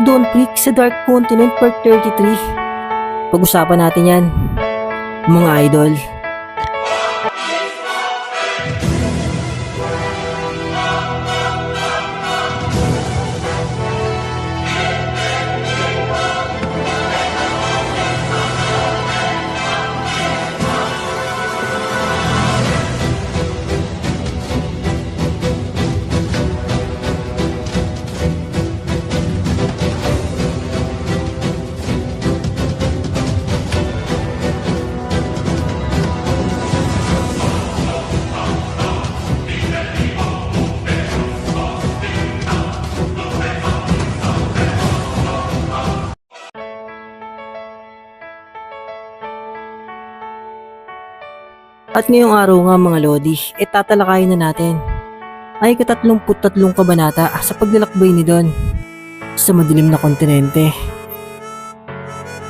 Dawn Creek sa Dark Continent Part 33. Pag-usapan natin yan, mga idol. At ngayong araw nga mga Lodi, tatalakayin na natin ay ika-33 kabanata sa paglalakbay ni Dawn sa madilim na kontinente.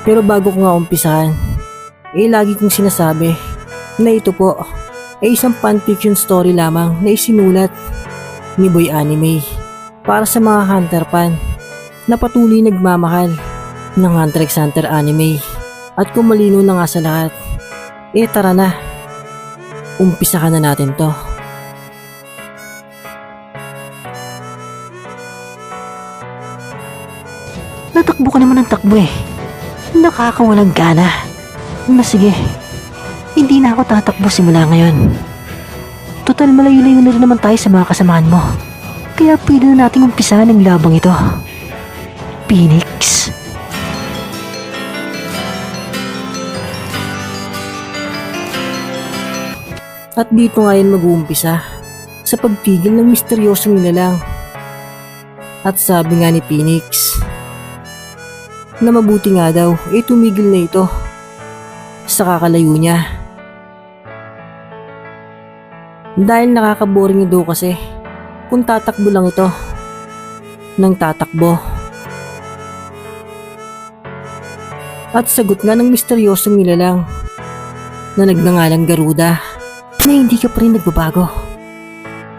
Pero bago ko nga umpisahan, lagi kong sinasabi na ito po ay isang fanfiction story lamang na isinulat ni Boy Anime para sa mga hunter fan na patuloy nagmamahal ng Hunter x Hunter anime. At kung malino na nga sa lahat, tara na, umpisahan na natin to. Natakbo ka naman ng takbo eh. Nakakawalang gana. Sige, hindi na ako tatakbo simula ngayon. Total malayo-layo na rin naman tayo sa mga kasamahan mo. Kaya pwede na nating umpisahan ang labang ito. Phoenix. At dito nga yan mag-uumpisa sa pagpigil ng misteryosong nilalang. At sabi nga ni Phoenix na mabuti nga daw tumigil na ito sa kakalayo niya. Dahil nakakaboring na daw kasi kung tatakbo lang ito nang tatakbo. At sagot nga ng misteryosong nilalang na nagngangalang Garuda na hindi ka pa rin nagbabago.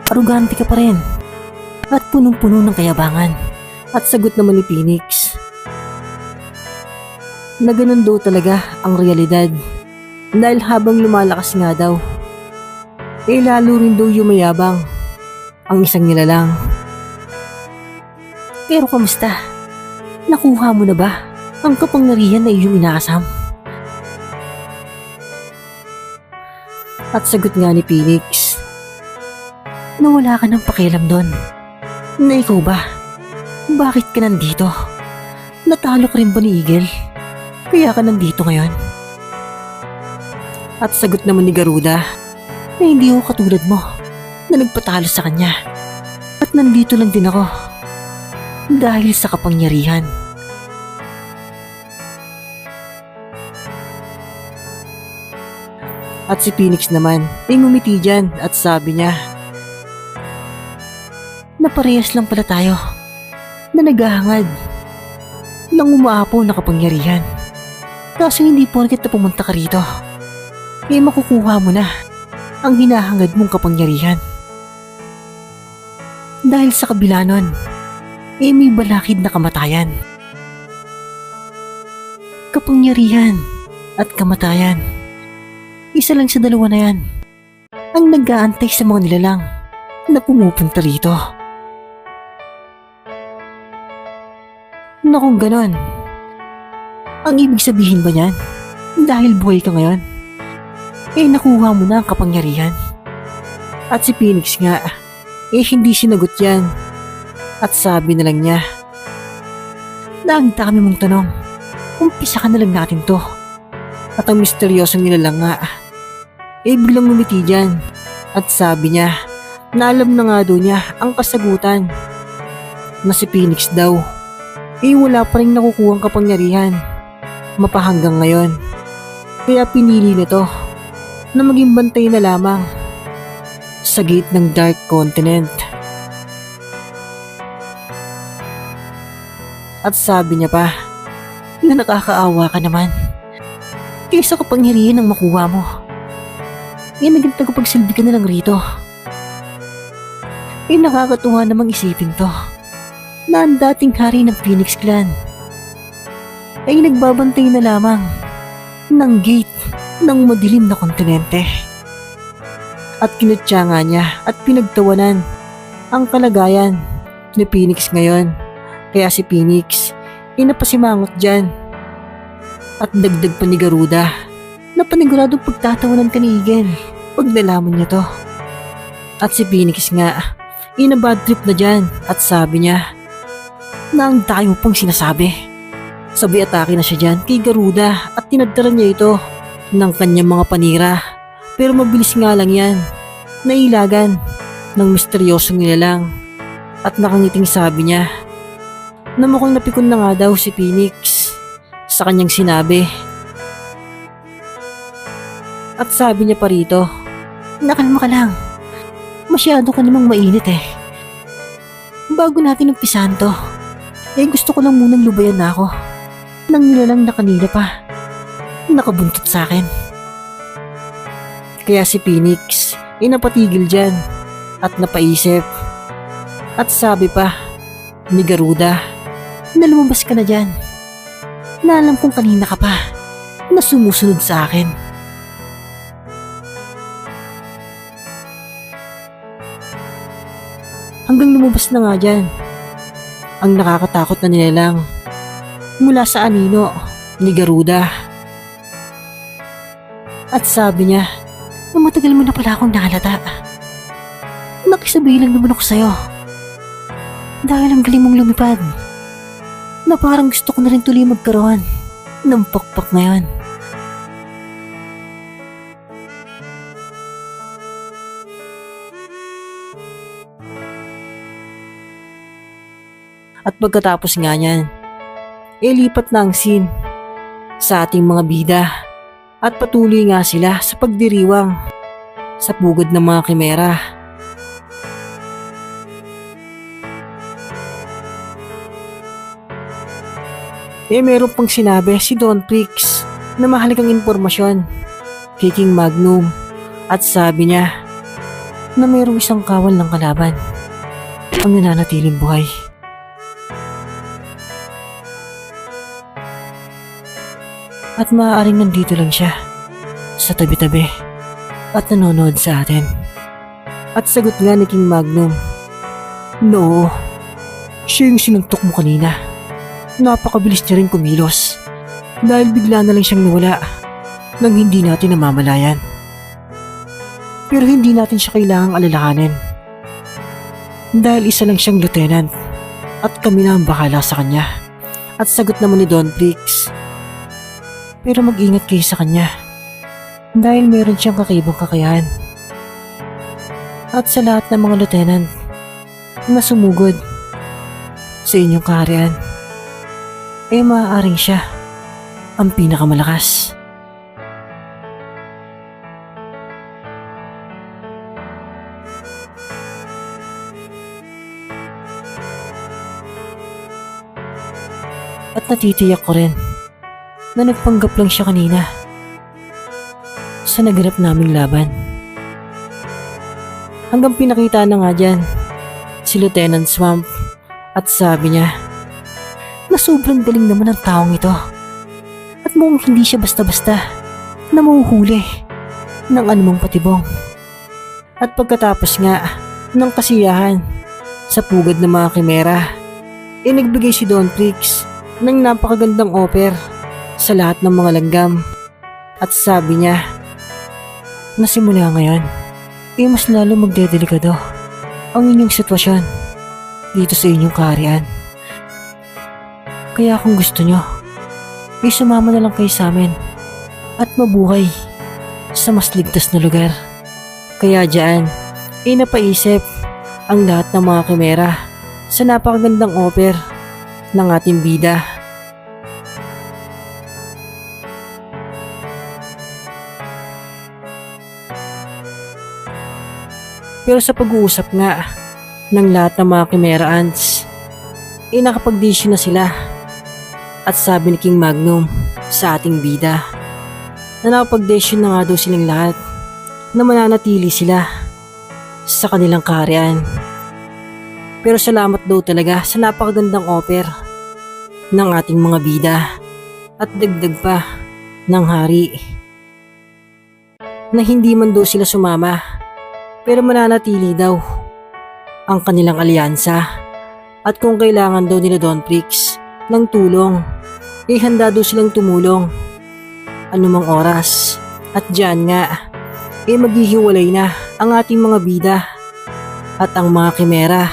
Arugante ka pa rin at punong-puno ng kayabangan. At sagot naman ni Phoenix na ganun daw talaga ang realidad, dahil habang lumalakas nga daw lalo rin daw yumayabang ang isang nilalang. Pero kamusta? Nakuha mo na ba ang kapangyarihan na iyong inaasam? At sagot nga ni Phoenix na wala ka ng pakialam doon. Na ikaw ba? Bakit ka nandito? Natalo ka rin ba ni Eagle? Kaya ka nandito ngayon? At sagot naman ni Garuda na hindi ako katulad mo na nagpatalo sa kanya. At nandito lang din ako dahil sa kapangyarihan. At si Phoenix naman ngumiti dyan at sabi niya na parehas lang pala tayo na naghahangad ng umaapaw na kapangyarihan. Kaso hindi porket na pumunta ka rito makukuha mo na ang hinahangad mong kapangyarihan. Dahil sa kabila nun may balakid na kamatayan. Kapangyarihan at kamatayan, isa lang sa dalawa na yan ang nag-aantay sa mga nilalang na pumupunta rito. Na kung ganon, ang ibig sabihin ba niyan, dahil buhay ka ngayon, nakuha mo na ang kapangyarihan? At si Phoenix nga, hindi sinagot yan. At sabi na lang niya na ang dami mong tanong, umpisa ka na lang natin to. At ang misteryosong nilalang nga biglang ngumiti dyan at sabi niya na alam na nga daw niya ang kasagutan, na si Phoenix daw wala pa rin nakukuhang kapangyarihan mapahanggang ngayon. Kaya pinili nito na maging bantay na lamang sa gate ng Dark Continent. At sabi niya pa na nakakaawa ka naman kaysa kapangyarihan ang makuha mo. Naging tagapagsilbi ka na lang rito. Nakakatuwa namang isipin to. na ang dating hari ng Phoenix Clan ay nagbabantay na lamang ng gate ng madilim na kontinente. At kinutya nga niya at pinagtawanan ang kalagayan ni Phoenix ngayon. Kaya si Phoenix inapasimangot dyan. At dagdag pa ni Garuda na paniguradong pagtatawanan ka ni Igen pag nalaman niya to. At si Phoenix nga inabad trip na dyan at sabi niya na ang tayo pang sinasabi. Sabi atake na siya dyan kay Garuda at tinadtaran niya ito ng kanyang mga panira. Pero mabilis nga lang yan, nailagan ng misteryosong nilalang at nakangiting sabi niya na mukhang napikon na nga daw si Phoenix sa kanyang sinabi. At sabi niya pa rito, nakalma ka lang, masyado ka namang mainit eh. Bago natin umpisahan to, gusto ko lang munang lubayan na ako ng nilalang na kanila pa nakabuntot sa akin. Kaya si Phoenix napatigil dyan at napaisip. At sabi pa ni Garuda na lumabas ka na dyan, na alam kong kanina ka pa na sumusunod sa akin. Hanggang lumabas na nga dyan ang nakakatakot na nilalang mula sa anino ni Garuda. At sabi niya na matagal mo na pala akong nahalata. Nakisabay lang naman ako sa'yo dahil ang galing mong lumipad na parang gusto ko na rin tuloy magkaroon ng pakpak ngayon. At pagkatapos nga niyan, lipat na ang scene sa ating mga bida at patuloy nga sila sa pagdiriwang sa pugod ng mga kimera. Meron pang sinabi si Don Prix na mahalagang impormasyon kay King Magnum at sabi niya na mayroong isang kawal ng kalaban ang nananatiling buhay. At maaaring nandito lang siya sa tabi-tabi at nanonood sa atin. At sagot nga ni King Magnum, no, siya yung sinuntok mo kanina. Napakabilis niya rin kumilos dahil bigla na lang siyang nawala nang hindi natin namamalayan. Pero hindi natin siya kailangang alalahanin dahil isa lang siyang lieutenant at kami na ang bahala sa kanya. At sagot naman ni Don Prix, pero mag-ingat kayo sa kanya dahil meron siyang kakaibang kakayahan. At sa lahat ng mga lieutenant na sumugod sa inyong kaharian, maaaring siya ang pinakamalakas. At natitiyak ko rin na nagpanggap lang siya kanina sa naganap naming laban. Hanggang pinakita na nga dyan si Lieutenant Swamp at sabi niya na sobrang galing naman ng taong ito at mukhang hindi siya basta-basta na mahuhuli ng anumang patibong. At pagkatapos nga ng kasiyahan sa pugad ng mga kimera, nagbigay si Don Prix ng napakagandang offer sa lahat ng mga langgam at sabi niya na simula ngayon mas lalo magdedelikado ang inyong sitwasyon dito sa inyong kaharian. Kaya kung gusto nyo, sumama na lang kayo sa amin at mabuhay sa mas ligtas na lugar. Kaya dyan, napaisip ang lahat ng mga kimera sa napakagandang offer ng ating bida. Pero sa pag-uusap nga ng lahat ng mga Chimera Ants, nakapag-desisyon na sila. At sabi ni King Magnum sa ating bida na nakapag-desisyon na nga daw silang lahat na mananatili sila sa kanilang kaharian. Pero salamat daw talaga sa napakagandang offer ng ating mga bida at dagdag pa ng hari na hindi man daw sila sumama pero mananatili daw ang kanilang alyansa at kung kailangan daw nila Don Prix ng tulong handa daw silang tumulong anumang oras at dyan nga maghihiwalay na ang ating mga bida at ang mga kimera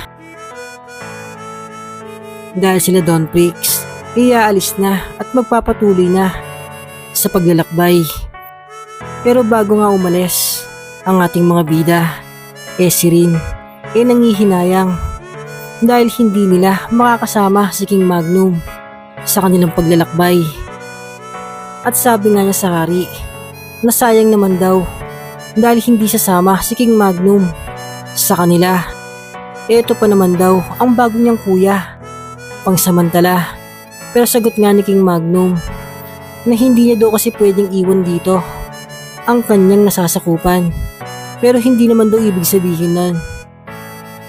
dahil sila Don Prix aalis na at magpapatuloy na sa paglalakbay. Pero bago nga umalis ang ating mga bida, si Rin nangihinayang dahil hindi nila makakasama si King Magnum sa kanilang paglalakbay. At sabi nga niya sa hari na sayang naman daw dahil hindi sasama si King Magnum sa kanila. Ito pa naman daw ang bago niyang kuya, pangsamantala. Pero sagot nga ni King Magnum na hindi niya daw kasi pwedeng iwan dito ang kanyang nasasakupan. Pero hindi naman daw ibig sabihin nun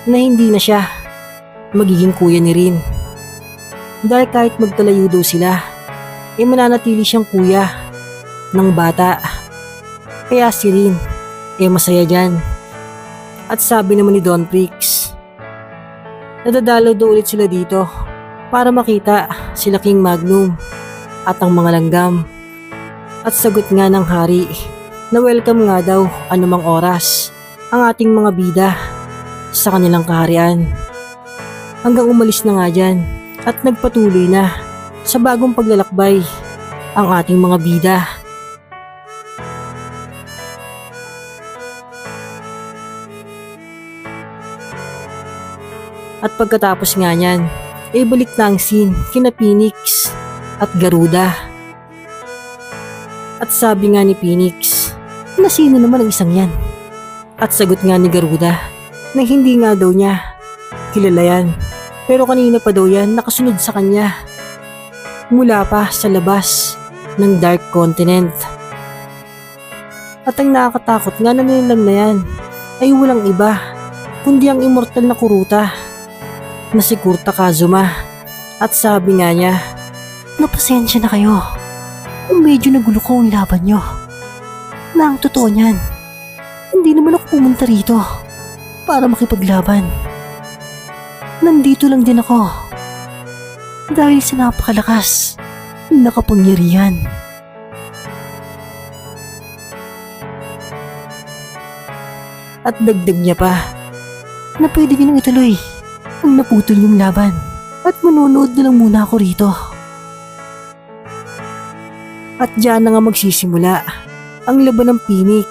na hindi na siya magiging kuya ni Rin. Dahil kahit magkalayo daw sila, mananatili siyang kuya ng bata. Kaya si Rin masaya dyan. At sabi naman ni Don Prix, nadadalaw daw ulit sila dito para makita sila King Magnum at ang mga langgam. At sagot nga ng hari na welcome nga daw anumang oras ang ating mga bida sa kanilang kaharian. Hanggang umalis na nga dyan at nagpatuloy na sa bagong paglalakbay ang ating mga bida. At pagkatapos nga niyan, balik na ang scene kina Phoenix at Garuda. At sabi nga ni Phoenix, na sino naman ang isang yan? At sagot nga ni Garuda na hindi nga daw niya kilala yan. Pero kanina pa daw yan nakasunod sa kanya mula pa sa labas ng Dark Continent. At ang nakakatakot nga na nilang na yan ay walang iba kundi ang immortal na kuruta na si Kurta Kazuma. At sabi nga niya, Napasensya na kayo. Medyo nagulo ko ang laban nyo. Na ang totoo niyan, hindi naman ako pumunta rito para makipaglaban. Nandito lang din ako dahil sa napakalakas na kapangyarihan. At dagdag niya pa Na pwede nyo nang ituloy ang naputol yung laban at manonood na lang muna ako rito. at diyan na nga magsisimula ang laban ng Phoenix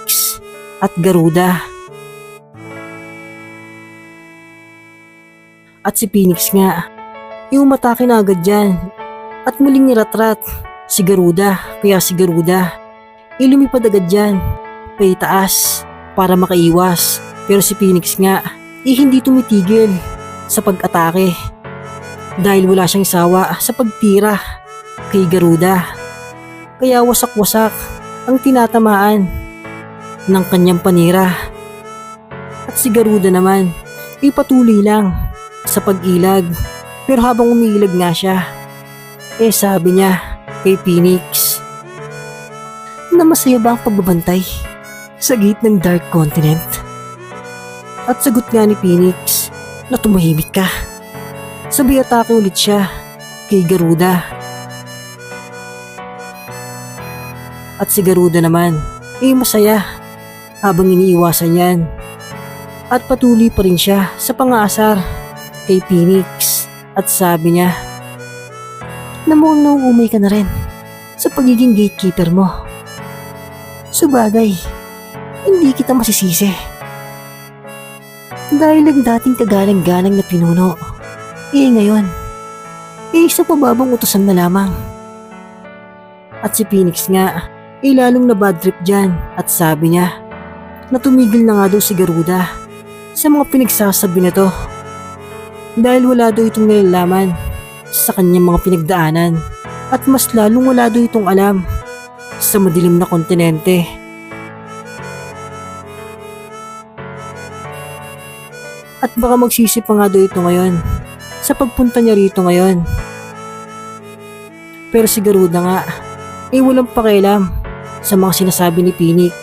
at Garuda. At si Phoenix nga, umatake na agad dyan at muling niratrat si Garuda, kaya si Garuda lumipad agad dyan, paitaas para makaiwas. Pero si Phoenix nga, hindi tumitigil sa pag-atake dahil wala siyang sawa sa pagtira kay Garuda. Kaya wasak-wasak ang tinatamaan ng kanyang panira. At si Garuda naman, patuloy lang sa pag-ilag. Pero habang umiilag nga siya, sabi niya kay Phoenix, na masaya ba ang pagbabantay sa gate ng Dark Continent? At sagot nga ni Phoenix na tumahimik ka. Sabay atake ulit siya kay Garuda. At si Garuda naman masaya habang iniiwasan yan. At patuloy pa rin siya sa pangaasar kay Phoenix. At sabi niya, na mukhang nauumay ka na rin sa pagiging gatekeeper mo. Subagay, hindi kita masisisi. Dahil ang dating kagalang-galang na pinuno, ngayon, sa pababang utusan na lamang. At si Phoenix nga, lalong na bad trip dyan at sabi niya na tumigil na nga daw si Garuda sa mga pinagsasabi na to. Dahil wala daw itong nalalaman sa kanyang mga pinagdaanan at mas lalong wala daw itong alam sa madilim na kontinente. At baka magsisi pa nga daw ito ngayon sa pagpunta niya rito ngayon. Pero si Garuda nga, walang pakialam sa mga sinasabi ni Phoenix.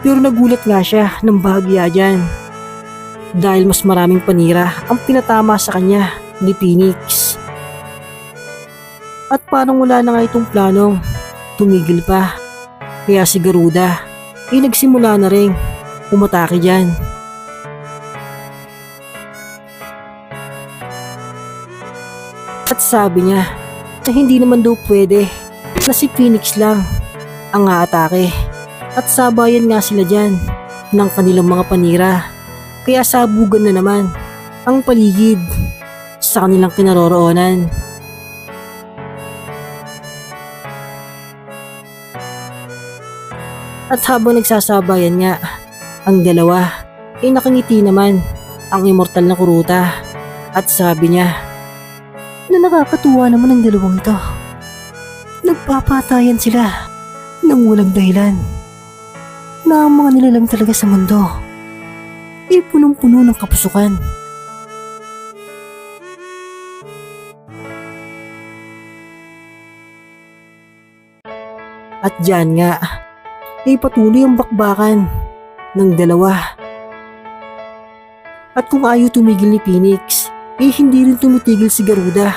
Pero nagulat nga siya ng bahagya dyan dahil mas maraming panira ang pinatama sa kanya ni Phoenix. At parang wala na nga itong planong tumigil pa. Kaya si Garuda nagsimula na rin umatake dyan. At sabi niya na hindi naman daw pwede na si Phoenix lang ang aatake. At sabayan nga sila dyan ng kanilang mga panira. Kaya sabugan na naman ang paligid sa kanilang kinaroroonan. At habang nagsasabayan nga ang dalawa, nakangiti naman ang immortal na Kuruta. At sabi niya na nakakatuwa naman ang dalawang ito. Nagpapatayan sila ng walang dahilan. Na ang mga nilalang talaga sa mundo punong-puno ng kapusukan. At diyan nga patuloy ang bakbakan ng dalawa. At kung ayaw tumigil ni Phoenix, hindi rin tumitigil si Garuda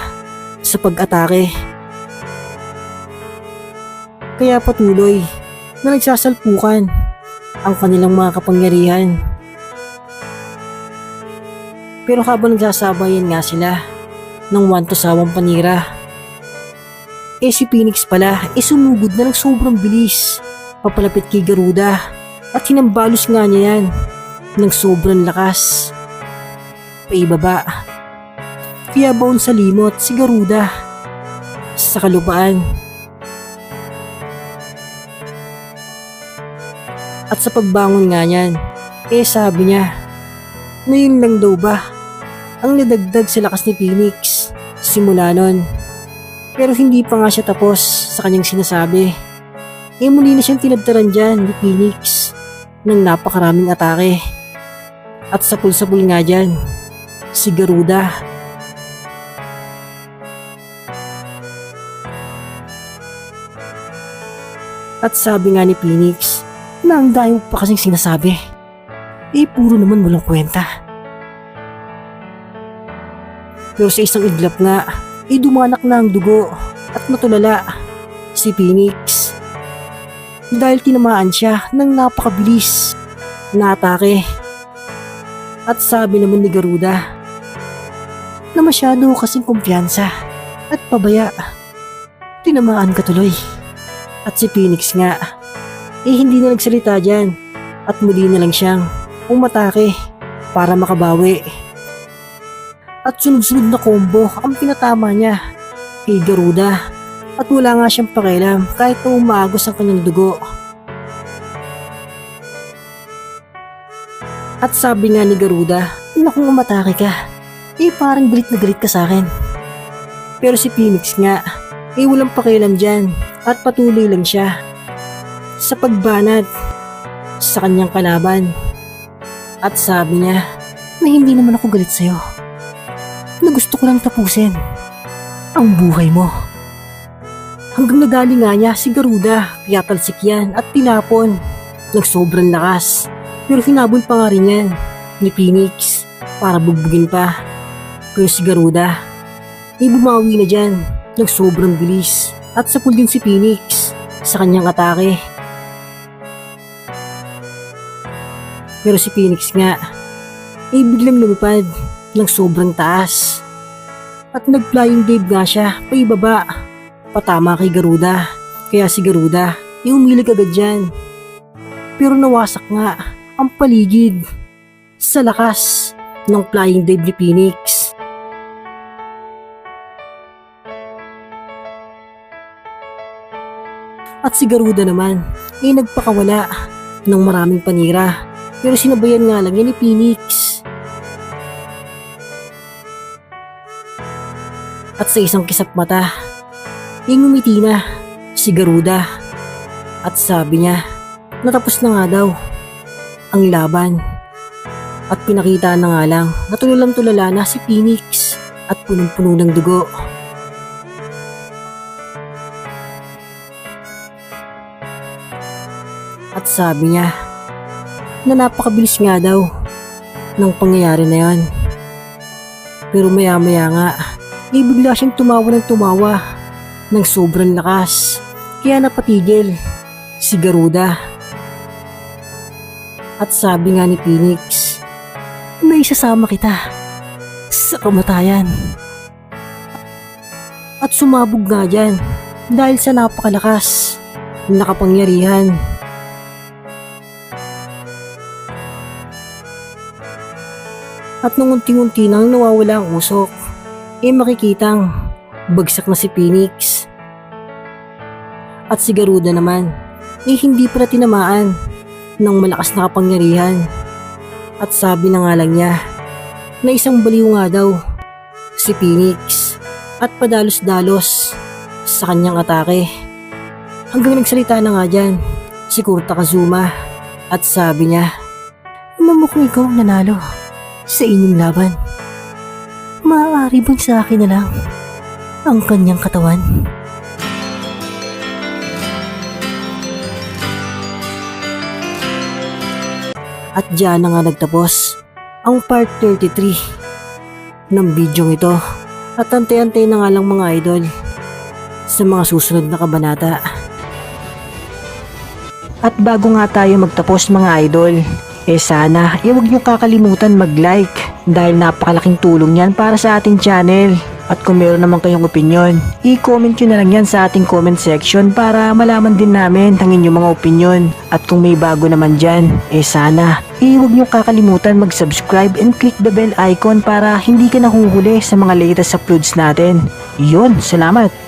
sa pag-atake. Kaya patuloy na nagsasalpukan ang kanilang mga kapangyarihan. Pero habang nagsasabayan nga sila ng wanto-sawang panira, si Phoenix pala sumugod na ng sobrang bilis papalapit kay Garuda at hinambalos nga niya yan ng sobrang lakas paibaba. Kaya baon sa limot si Garuda sa kalupaan. At sa pagbangon nga niyan, sabi niya na yun lang daw ba ang nadagdag sa lakas ni Phoenix simula nun. Pero hindi pa nga siya tapos sa kanyang sinasabi. Muli na siyang tinadtaran dyan ni Phoenix ng napakaraming atake. At sapul-sapul nga dyan si Garuda. At sabi nga ni Phoenix na ang dami pa kasing sinasabi. Puro naman walang kwenta. Pero sa isang idlap nga, dumanak na ang dugo at natulala si Phoenix. Dahil tinamaan siya ng napakabilis na atake. At sabi naman ni Garuda na masyado kasing kumpiyansa at pabaya. Tinamaan ka tuloy. At si Phoenix nga, hindi na nagsalita dyan at muli na lang siyang umatake para makabawi. At sunod-sunod na combo ang pinatama niya kay Garuda at wala nga siyang pakialam kahit na umaagos ang kanyang dugo. At sabi nga ni Garuda na kung umatake ka, parang galit na galit ka sa akin. Pero si Phoenix nga, walang pakialam dyan at patuloy lang siya sa pagbanat sa kanyang kalaban. At sabi niya na hindi naman ako galit sa'yo, na gusto ko lang tapusin ang buhay mo. Hanggang nadali nga niya si Garuda, kaya talsik yan at tinapon ng sobrang lakas. Pero hinabol pa nga rin yan ni Phoenix para bugbugin pa. Pero si Garuda, bumawi na dyan ng sobrang bilis at sapul din si Phoenix sa kanyang atake. Pero si Phoenix nga, biglang lumipad ng sobrang taas. At nag-flying dive nga siya paibaba, patama kay Garuda. Kaya si Garuda, umilig agad dyan. Pero nawasak nga ang paligid sa lakas ng flying dive ni Phoenix. At si Garuda naman, nagpakawala ng maraming panira. Pero sinabayan nga lang yan ni Phoenix. At sa isang kisap mata, ngumiti na si Garuda. At sabi niya, natapos na nga daw ang laban. At pinakita na nga lang na tulalang-tulala na si Phoenix at punong-puno ng dugo. At sabi niya na napakabilis nga daw ng pangyayari na yon. Pero maya-maya nga, bigla siyang tumawa ng tumawa ng sobrang lakas. Kaya napatigil si Garuda. At sabi nga ni Phoenix, may sasama kita sa kamatayan. At sumabog nga dyan dahil sa napakalakas na kapangyarihan. At nung unti-unti nang nawawala ang usok, makikitang bagsak na si Phoenix. At si Garuda naman, hindi pala tinamaan ng malakas na kapangyarihan. At sabi na nga lang niya na isang baliw nga daw si Phoenix at padalos-dalos sa kanyang atake. Hanggang nagsalita na nga dyan si Kurta Kazuma at sabi niya na mukhang ikaw ang nanalo sa inyong laban. Maaari bang sa akin na lang ang kanyang katawan? At diyan na nga nagtapos ang part 33 ng bidyong ito. At antay-antay na nga lang mga idol sa mga susunod na kabanata. At bago nga tayo magtapos mga idol, sana huwag niyo kakalimutan mag-like dahil napakalaking tulong yan para sa ating channel. At kung meron naman kayong opinyon, i-comment nyo na lang yan sa ating comment section para malaman din namin ang inyong mga opinyon. At kung may bago naman dyan, sana huwag nyo kakalimutan mag-subscribe and click the bell icon para hindi ka nahuhuli sa mga latest uploads natin. Yun, salamat!